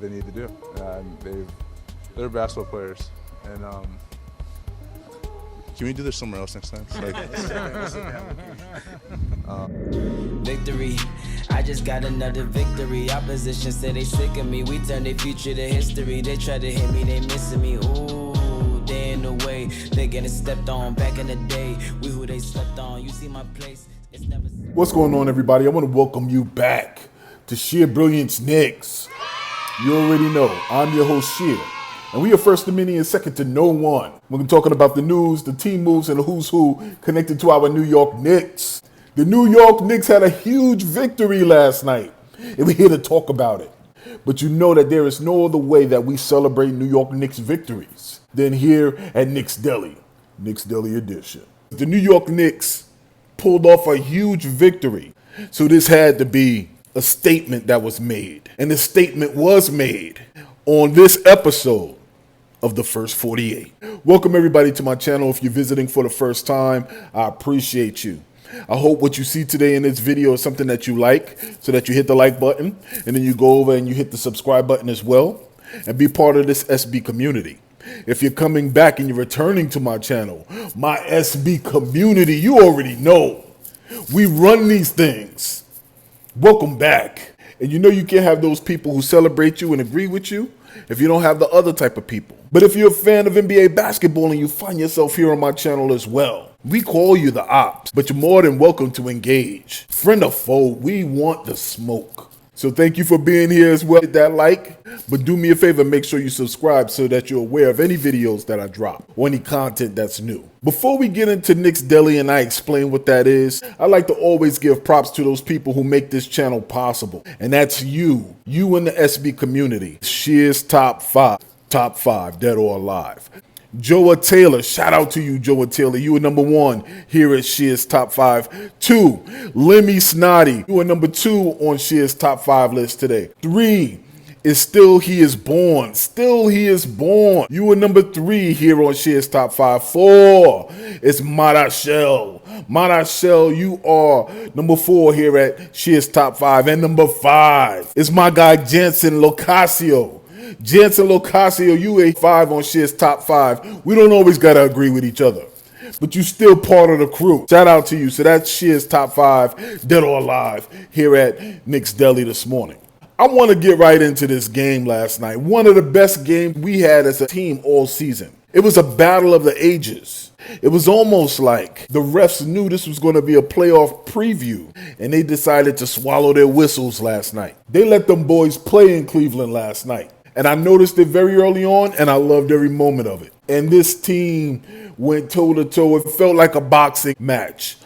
they need to do. They're basketball players, and can we do this somewhere else next time? Victory, I just got another victory. Opposition said they sick of me. We turn their future to history. They try to hit me, they missing me. Ooh, they in the way. They getting stepped on back in the day. We who they slept on. You see my place. It's never. What's going on, everybody? I want to welcome you back to Sheer Brilliance Knicks. You already know, I'm your host, Sheer. And we are first to many and second to no one. We're talking about the news, the team moves, and the who's who connected to our New York Knicks. The New York Knicks had a huge victory last night, and we're here to talk about it. But you know that there is no other way that we celebrate New York Knicks victories than here at Knicks Deli edition. The New York Knicks pulled off a huge victory, so this had to be a statement that was made. And the statement was made on this episode of the First 48. Welcome everybody to my channel. If you're visiting for the first time, I appreciate you. I hope what you see today in this video is something that you like, so that you hit the like button and then you go over and you hit the subscribe button as well and be part of this SB community. If you're coming back and you're returning to my channel, my SB community, you already know we run these things. Welcome back. And you know you can't have those people who celebrate you and agree with you if you don't have the other type of people. But if you're a fan of NBA basketball and you find yourself here on my channel as well, we call you the ops, but you're more than welcome to engage. Friend or foe, we want the smoke. So thank you for being here as well. Hit that like, but do me a favor, make sure you subscribe so that you're aware of any videos that I drop or any content that's new. Before we get into Knicks Deli and I explain what that is, I like to always give props to those people who make this channel possible. And that's you in the SB community. Sheer's top five, dead or alive. Joa Taylor, shout out to you, Joa Taylor. You are number one here at Sheer's Top 5. 2, Lemmy Snoddy. You are number 2 on Sheer's Top 5 list today. 3 is Still He Is Born. Still He Is Born. You are number 3 here on Sheer's Top 5. 4 is Marashell. Marashell, you are number 4 here at Sheer's Top 5. And number 5 is my guy Jansen Locasio. Jansen Locasio, you a 5 on Sheer's Top 5. We don't always got to agree with each other, but you still part of the crew. Shout out to you. So that's Sheer's Top 5, dead or alive, here at Knicks Deli this morning. I want to get right into this game last night. One of the best games we had as a team all season. It was a battle of the ages. It was almost like the refs knew this was going to be a playoff preview, and they decided to swallow their whistles last night. They let them boys play in Cleveland last night. And I noticed it very early on, and I loved every moment of it. And this team went toe-to-toe. It felt like a boxing match.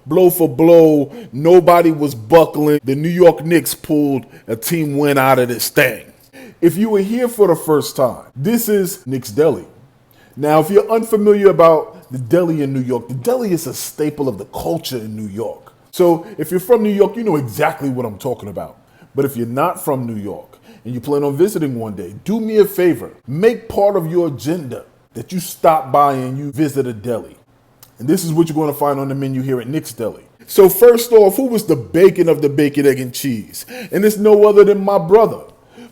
Blow for blow, nobody was buckling. The New York Knicks pulled a team win out of this thing. If you were here for the first time, this is Knicks Deli. Now, if you're unfamiliar about the deli in New York, the deli is a staple of the culture in New York. So if you're from New York, you know exactly what I'm talking about. But if you're not from New York, and you plan on visiting one day, do me a favor. Make part of your agenda that you stop by and you visit a deli. And this is what you're going to find on the menu here at Knicks Deli. So first off, who was the bacon of the bacon, egg, and cheese? And it's no other than my brother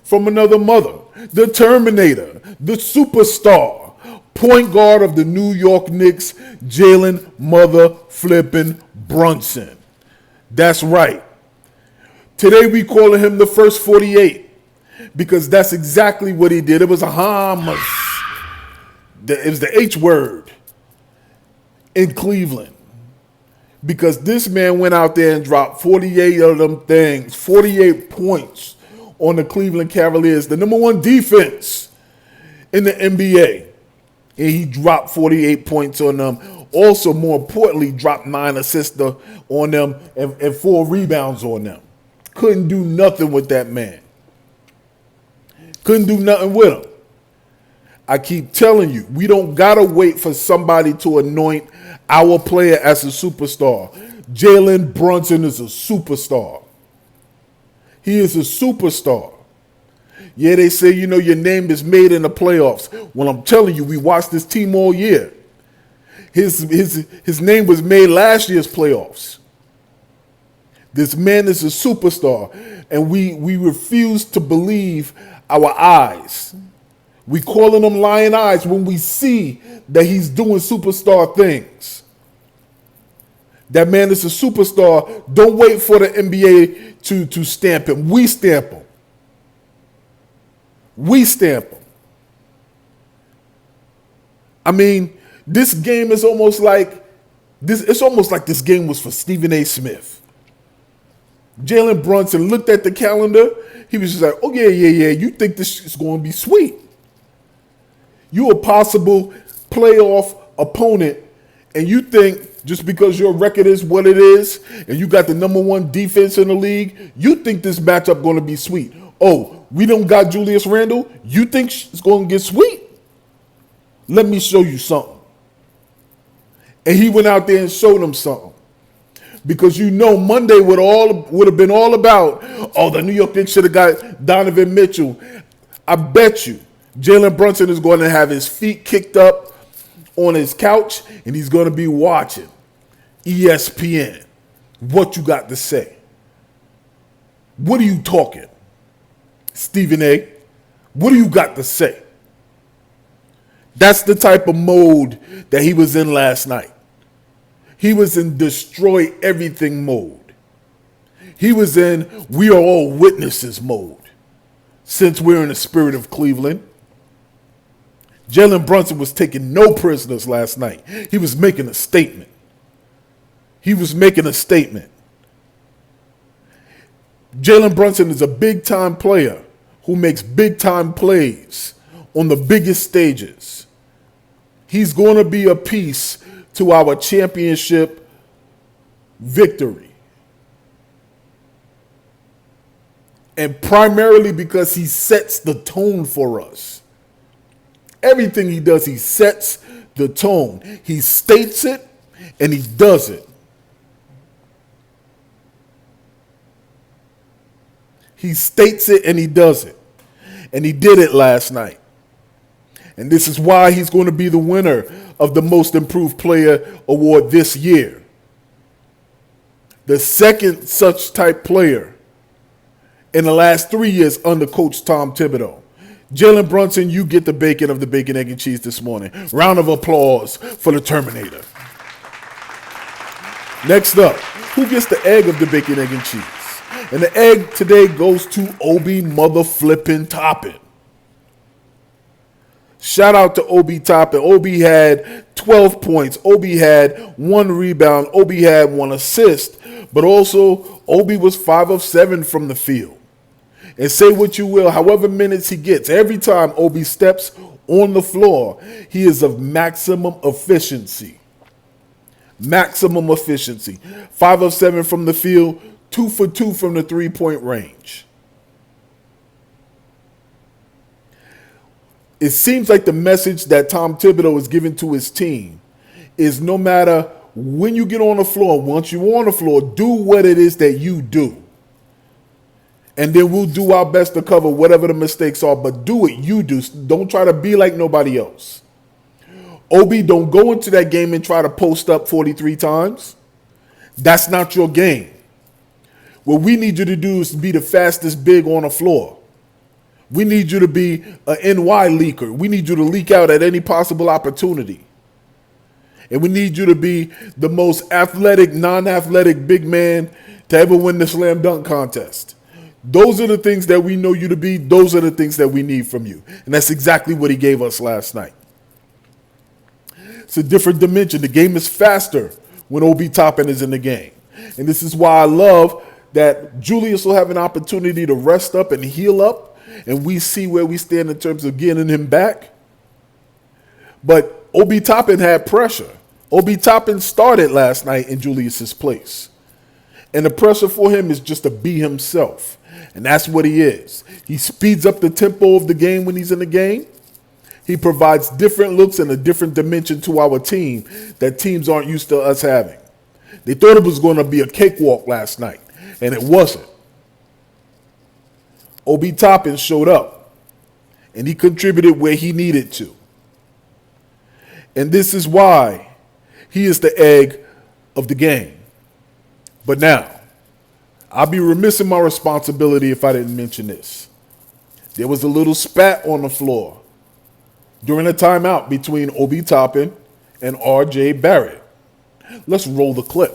from another mother, the Terminator, the superstar, point guard of the New York Knicks, Jalen mother flipping Brunson. That's right. Today we calling him the First 48. Because that's exactly what he did. It was a homage. It was the H word in Cleveland. Because this man went out there and dropped 48 of them things, 48 points on the Cleveland Cavaliers, the number 1 defense in the NBA. And he dropped 48 points on them. Also, more importantly, dropped 9 assists on them and 4 rebounds on them. Couldn't do nothing with that man. Couldn't do nothing with him. I keep telling you, we don't got to wait for somebody to anoint our player as a superstar. Jalen Brunson is a superstar. He is a superstar. Yeah, they say, you know, your name is made in the playoffs. Well, I'm telling you, we watched this team all year. His name was made last year's playoffs. This man is a superstar, and we refuse to believe our eyes. We calling them lying eyes when we see that he's doing superstar things. That man is a superstar. Don't wait for the NBA to stamp him. We stamp him. We stamp him. I mean, this game is almost like this. It's almost like this game was for Stephen A. Smith. Jalen Brunson looked at the calendar. He was just like, "Oh yeah. You think this is going to be sweet? You a possible playoff opponent, and you think just because your record is what it is, and you got the #1 defense in the league, you think this matchup going to be sweet? Oh, we don't got Julius Randle. You think it's going to get sweet? Let me show you something." And he went out there and showed them something. Because Monday would have been all about, oh, the New York Knicks should have got Donovan Mitchell. I bet you Jalen Brunson is going to have his feet kicked up on his couch, and he's going to be watching ESPN. What you got to say? What are you talking? Stephen A., what do you got to say? That's the type of mode that he was in last night. He was in destroy everything mode. He was in we are all witnesses mode. Since we're in the spirit of Cleveland, Jalen Brunson was taking no prisoners last night. He was making a statement. He was making a statement. Jalen Brunson is a big-time player who makes big-time plays on the biggest stages. He's going to be a piece to our championship victory. And primarily because he sets the tone for us. Everything he does, he sets the tone. He states it and he does it. He states it and he does it. And he did it last night. And this is why he's going to be the winner of the Most Improved Player award this year. The second such type player in the last 3 years under Coach Tom Thibodeau. Jalen Brunson, you get the bacon of the bacon, egg, and cheese this morning. Round of applause for the Terminator. Next up, who gets the egg of the bacon, egg, and cheese? And the egg today goes to Obi Toppin. Shout out to Obi Toppin. Obi had 12 points. Obi had 1 rebound. Obi had 1 assist. But also, Obi was 5 of 7 from the field. And say what you will, however minutes he gets, every time Obi steps on the floor, he is of maximum efficiency. Maximum efficiency. 5 of 7 from the field, 2 for 2 from the 3-point range. It seems like the message that Tom Thibodeau is giving to his team is no matter when you get on the floor, once you're on the floor, do what it is that you do. And then we'll do our best to cover whatever the mistakes are, but do what you do. Don't try to be like nobody else. Obi, don't go into that game and try to post up 43 times. That's not your game. What we need you to do is be the fastest big on the floor. We need you to be an NY leaker. We need you to leak out at any possible opportunity. And we need you to be the most athletic, non-athletic big man to ever win the slam dunk contest. Those are the things that we know you to be. Those are the things that we need from you. And that's exactly what he gave us last night. It's a different dimension. The game is faster when Obi Toppin is in the game. And this is why I love that Julius will have an opportunity to rest up and heal up. And we see where we stand in terms of getting him back. But Obi Toppin had pressure. Obi Toppin started last night in Julius's place. And the pressure for him is just to be himself. And that's what he is. He speeds up the tempo of the game when he's in the game. He provides different looks and a different dimension to our team that teams aren't used to us having. They thought it was going to be a cakewalk last night, and it wasn't. Obi Toppin showed up, and he contributed where he needed to. And this is why he is the egg of the game. But now, I'll be remiss in my responsibility if I didn't mention this. There was a little spat on the floor during a timeout between Obi Toppin and R.J. Barrett. Let's roll the clip.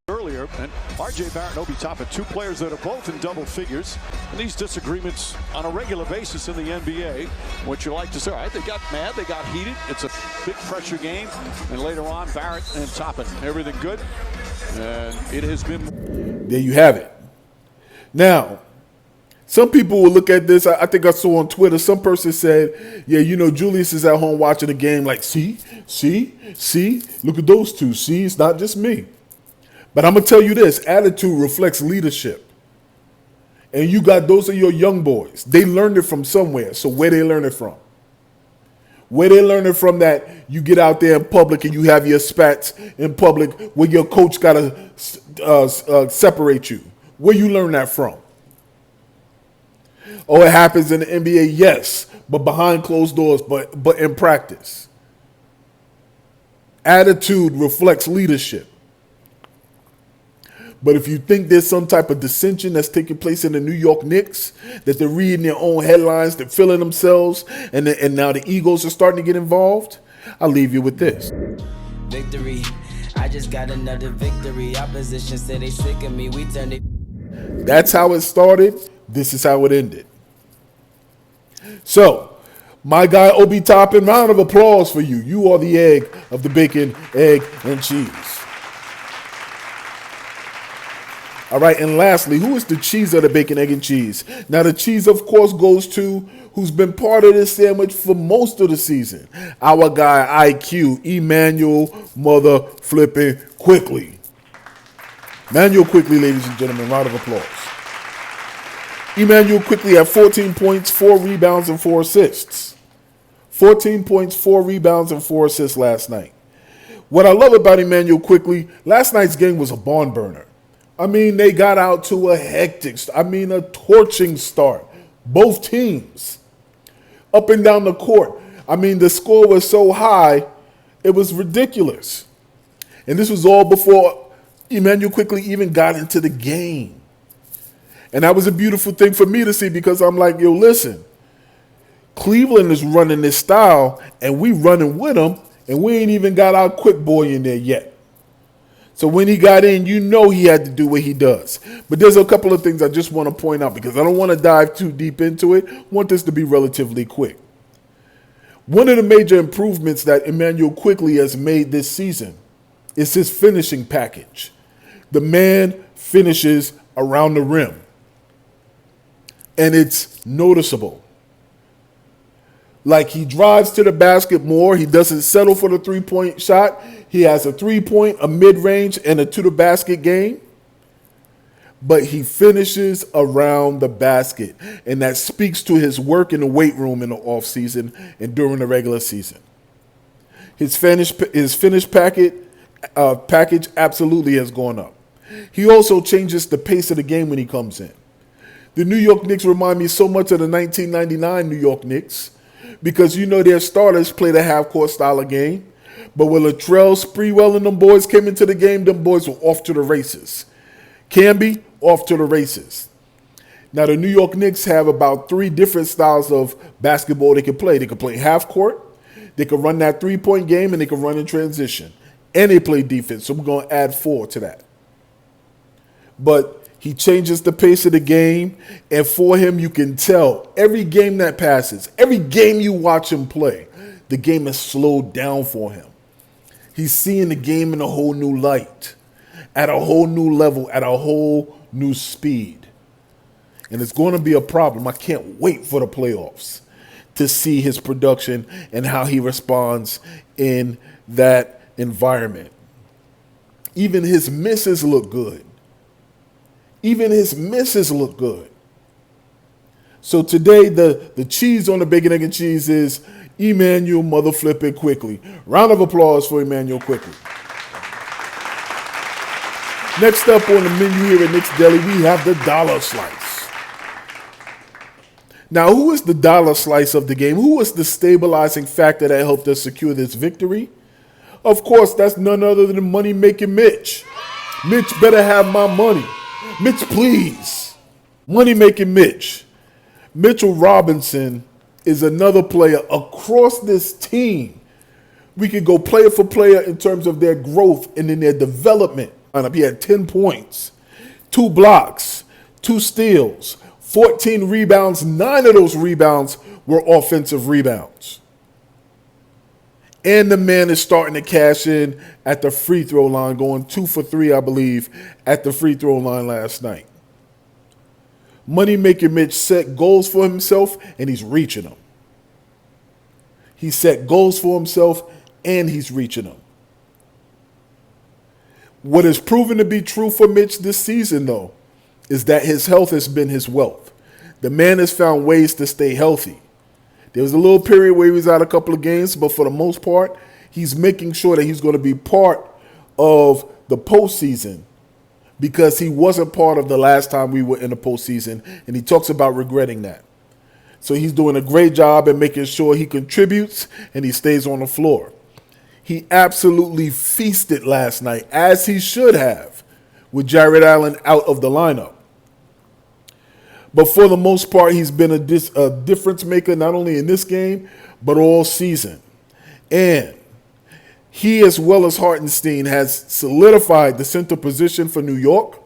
Earlier, and R.J. Barrett and Obi Toppin, two players that are both in double figures, and these disagreements on a regular basis in the NBA. What you like to say, all right, they got mad, they got heated. It's a big pressure game, and later on, Barrett and Toppin, everything good, and it has been. There you have it. Now, some people will look at this. I think I saw on Twitter, some person said, yeah, you know, Julius is at home watching the game like, see, look at those two. See, it's not just me. But I'm going to tell you this, attitude reflects leadership. And you got those are your young boys. They learned it from somewhere. So where they learn it from? Where they learn it from that you get out there in public and you have your spats in public where your coach got to separate you. Where you learn that from? Oh, it happens in the NBA, yes, but behind closed doors, but in practice. Attitude reflects leadership. But if you think there's some type of dissension that's taking place in the New York Knicks, that they're reading their own headlines, they're feeling themselves, and now the egos are starting to get involved, I'll leave you with this. Victory. I just got another victory. Opposition said they sick of me. We turned it. That's how it started. This is how it ended. So, my guy Obi Toppin, round of applause for you. You are the egg of the bacon, egg, and cheese. All right, and lastly, who is the cheese of the bacon, egg, and cheese? Now, the cheese, of course, goes to who's been part of this sandwich for most of the season. Our guy, IQ, Emmanuel mother flipping Quickley. Emmanuel Quickley, ladies and gentlemen, round of applause. Emmanuel Quickley had 14 points, 4 rebounds, and 4 assists. 14 points, 4 rebounds, and 4 assists last night. What I love about Emmanuel Quickley, last night's game was a barn burner. I mean, they got out to a torching start. Both teams. Up and down the court. I mean, the score was so high, it was ridiculous. And this was all before Emmanuel Quickley even got into the game. And that was a beautiful thing for me to see because I'm like, yo, listen, Cleveland is running this style and we running with them and we ain't even got our quick boy in there yet. So when he got in, you know he had to do what he does. But there's a couple of things I just want to point out because I don't want to dive too deep into it. I want this to be relatively quick. One of the major improvements that Emmanuel Quickley has made this season is his finishing package. The man finishes around the rim. And it's noticeable. Like he drives to the basket more. He doesn't settle for the three-point shot. He has a three-point, a mid-range, and a to-the-basket game. But he finishes around the basket. And that speaks to his work in the weight room in the offseason and during the regular season. His finished package absolutely has gone up. He also changes the pace of the game when he comes in. The New York Knicks remind me so much of the 1999 New York Knicks because, you know, their starters play the half-court style of game. But when Latrell Sprewell and them boys came into the game, them boys were off to the races. Camby, off to the races. Now, the New York Knicks have about 3 different styles of basketball they can play. They can play half-court, they can run that three-point game, and they can run in transition. And they play defense, so we're going to add 4 to that. But he changes the pace of the game, and for him, you can tell every game that passes, every game you watch him play, the game is slowed down for him. He's seeing the game in a whole new light, at a whole new level, at a whole new speed. And it's going to be a problem. I can't wait for the playoffs to see his production and how he responds in that environment. Even his misses look good. Even his misses look good. So today, the cheese on the bacon, egg, and cheese is Emmanuel mother flipping Quickley. Round of applause for Emmanuel Quickley. Next up on the menu here at Knicks Deli, we have the dollar slice. Now, who is the dollar slice of the game? Who is the stabilizing factor that helped us secure this victory? Of course, that's none other than money-making Mitch. Mitch better have my money. Mitch, please. Money-making Mitch. Mitchell Robinson is another player across this team. We could go player for player in terms of their growth and in their development. He had 10 points, 2 blocks, 2 steals, 14 rebounds. 9 of those rebounds were offensive rebounds. And the man is starting to cash in at the free throw line, going 2 for 3, I believe, at the free throw line last night. Money-making Mitch set goals for himself, and he's reaching them. He set goals for himself, and he's reaching them. What has proven to be true for Mitch this season, though, is that his health has been his wealth. The man has found ways to stay healthy. There was a little period where he was out a couple of games, but for the most part, he's making sure that he's going to be part of the postseason because he wasn't part of the last time we were in the postseason, and he talks about regretting that. So he's doing a great job at making sure he contributes and he stays on the floor. He absolutely feasted last night, as he should have, with Jared Allen out of the lineup. But for the most part, he's been a difference maker, not only in this game, but all season. And he, as well as Hartenstein, has solidified the center position for New York.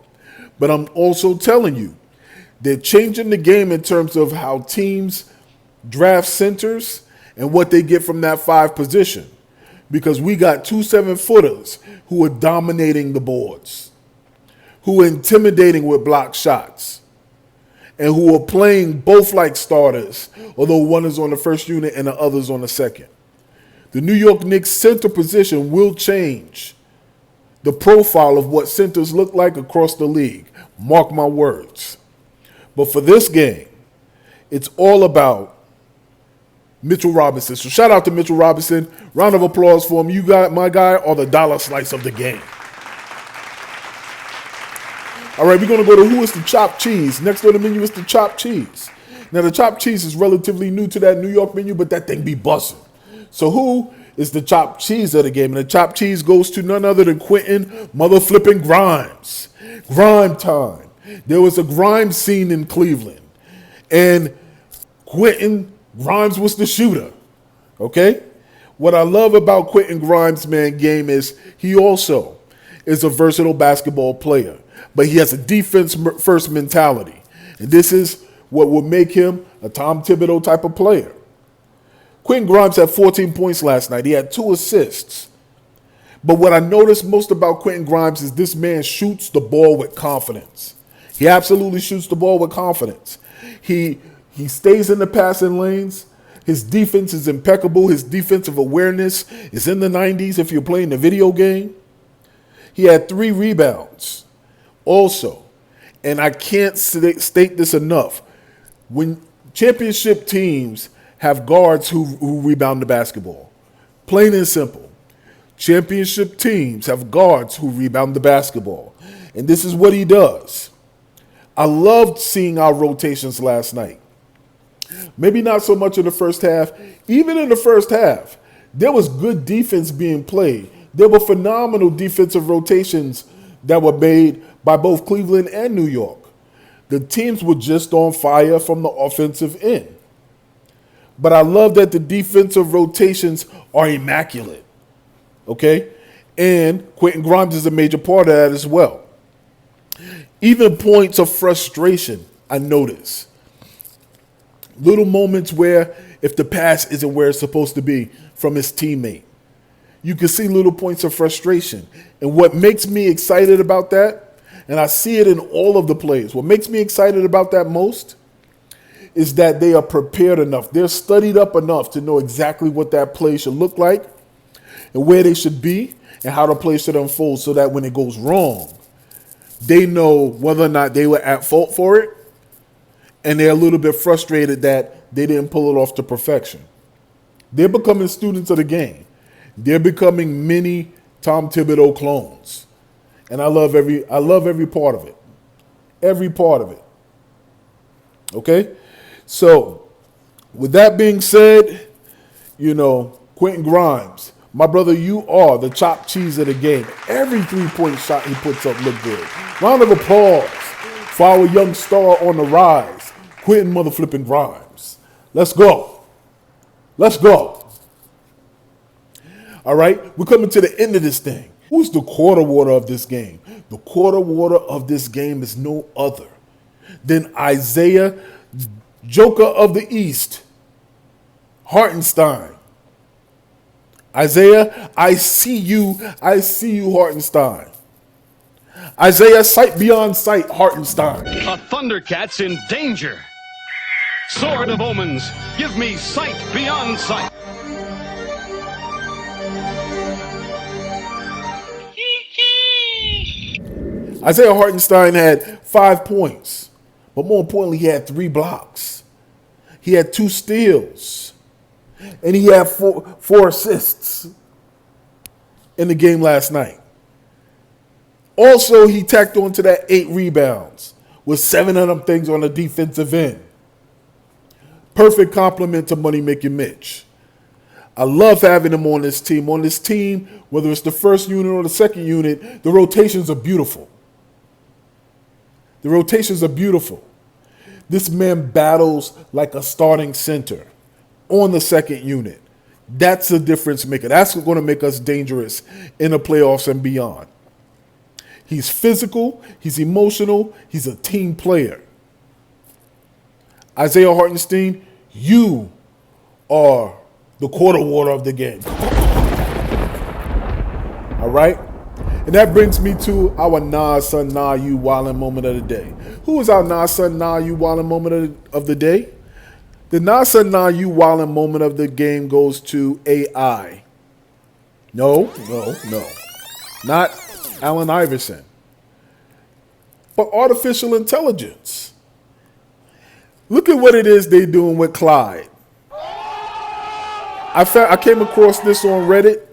But I'm also telling you, they're changing the game in terms of how teams draft centers and what they get from that 5 position. Because we got 2 7-footers who are dominating the boards, who are intimidating with block shots, and who are playing both like starters, although one is on the first unit and the other's on the second. The New York Knicks center position will change the profile of what centers look like across the league. Mark my words. But for this game, it's all about Mitchell Robinson. So shout out to Mitchell Robinson. Round of applause for him. You got my guy, or the dollar slice of the game. All right, we're going to go to who is the chopped cheese. Next on the menu is the chopped cheese. Now, the chopped cheese is relatively new to that New York menu, but that thing be busting. So who is the chopped cheese of the game? And the chopped cheese goes to none other than Quentin mother-flipping Grimes. Grime time. There was a Grimes scene in Cleveland, and Quentin Grimes was the shooter, okay? What I love about Quentin Grimes' game is he also is a versatile basketball player, but he has a defense-first mentality, and this is what will make him a Tom Thibodeau type of player. Quentin Grimes had 14 points last night. He had 2 assists. But what I noticed most about Quentin Grimes is this man shoots the ball with confidence. He absolutely shoots the ball with confidence. He stays in the passing lanes. His defense is impeccable. His defensive awareness is in the 90s if you're playing the video game. He had 3 rebounds also. And I can't state this enough. When championship teams have guards who rebound the basketball, plain and simple. Championship teams have guards who rebound the basketball. And this is what he does. I loved seeing our rotations last night. Maybe not so much in the first half. Even in the first half, there was good defense being played. There were phenomenal defensive rotations that were made by both Cleveland and New York. The teams were just on fire from the offensive end. But I love that the defensive rotations are immaculate. Okay? And Quentin Grimes is a major part of that as well. Even points of frustration, I notice. Little moments where if the pass isn't where it's supposed to be from his teammate, you can see little points of frustration. And what makes me excited about that, and I see it in all of the plays, what makes me excited about that most is that they are prepared enough. They're studied up enough to know exactly what that play should look like and where they should be and how the play should unfold so that when it goes wrong, they know whether or not they were at fault for it, and they're a little bit frustrated that they didn't pull it off to perfection. They're becoming students of the game. They're becoming mini Tom Thibodeau clones. And I love every part of it. Every part of it. Okay? So, with that being said, Quentin Grimes, my brother, you are the chopped cheese of the game. Every 3-point shot he puts up look good. Round of applause for our young star on the rise, Quentin motherflipping Grimes. Let's go. Let's go. All right, we're coming to the end of this thing. Who's the quarter water of this game? The quarter water of this game is no other than Isaiah, Joker of the East, Hartenstein. Isaiah, I see you, Hartenstein. Isaiah, sight beyond sight, Hartenstein. A Thundercat's in danger. Sword of Omens, give me sight beyond sight. Isaiah Hartenstein had 5 points, but more importantly, he had 3 blocks. He had 2 steals, and he had four assists in the game last night. Also, he tacked on to that 8 rebounds with 7 of them things on the defensive end. Perfect compliment to Money Making Mitch. I love having him on this team. On this team, whether it's the first unit or the second unit, the rotations are beautiful. The rotations are beautiful. This man battles like a starting center on the second unit. That's a difference maker. That's going to make us dangerous in the playoffs and beyond. He's physical, he's emotional, he's a team player. Isaiah Hartenstein, you are the quarter water of the game. All right? And that brings me to our Nah Son Nah You Wildin' moment of the day. Who is our Nah Son Nah You Wildin' moment of the day? The Nah Son Nah You Wildin' moment of the game goes to AI. No. Not Allen Iverson. But artificial intelligence. Look at what it is they're doing with Clyde. I came across this on Reddit.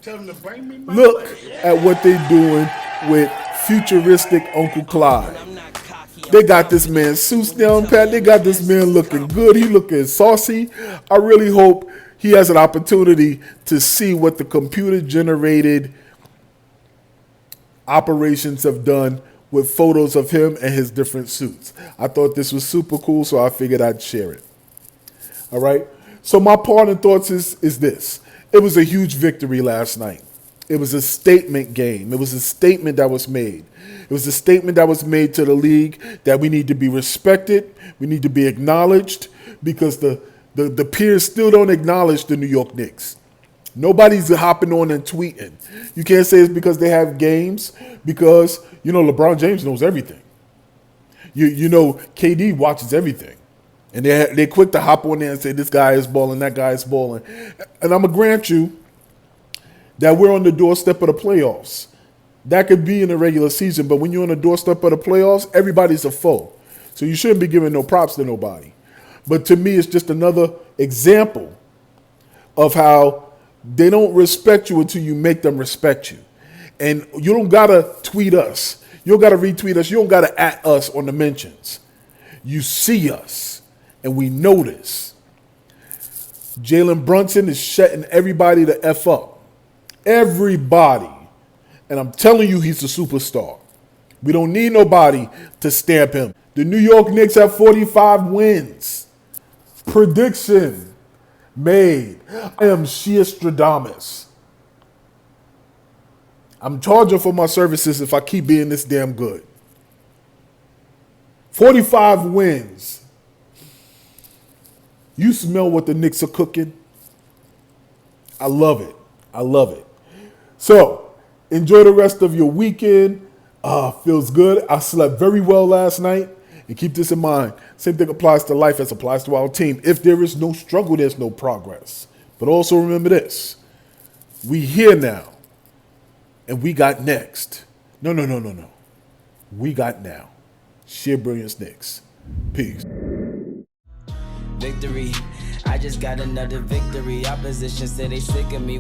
Tell them to bring me my Look at what they're doing with futuristic Uncle Clyde. They got this man suits down pat. They got this man looking good. He looking saucy. I really hope he has an opportunity to see what the computer-generated operations have done with photos of him and his different suits. I thought this was super cool, so I figured I'd share it. All right? So my parting thoughts is this. It was a huge victory last night. It was a statement game. It was a statement that was made. It was a statement that was made to the league that we need to be respected. We need to be acknowledged because the peers still don't acknowledge the New York Knicks. Nobody's hopping on and tweeting. You can't say it's because they have games because, LeBron James knows everything. You know, KD watches everything. And they're quick to hop on there and say, this guy is balling, that guy is balling. And I'm going to grant you that we're on the doorstep of the playoffs. That could be in the regular season, but when you're on the doorstep of the playoffs, everybody's a foe. So you shouldn't be giving no props to nobody. But to me, it's just another example of how they don't respect you until you make them respect you. And you don't got to tweet us. You don't got to retweet us. You don't got to @ us on the mentions. You see us. And we notice Jalen Brunson is shutting everybody the F up. Everybody. And I'm telling you, he's a superstar. We don't need nobody to stamp him. The New York Knicks have 45 wins. Prediction made. I am Shia Stradamus. I'm charging for my services if I keep being this damn good. 45 wins. You smell what the Knicks are cooking? I love it. I love it. So, enjoy the rest of your weekend. Feels good. I slept very well last night. And keep this in mind. Same thing applies to life as applies to our team. If there is no struggle, there's no progress. But also remember this. We here now. And we got next. No. We got now. Sheer Brilliance Knicks. Peace. Victory, I just got another victory. Opposition said they sick of me.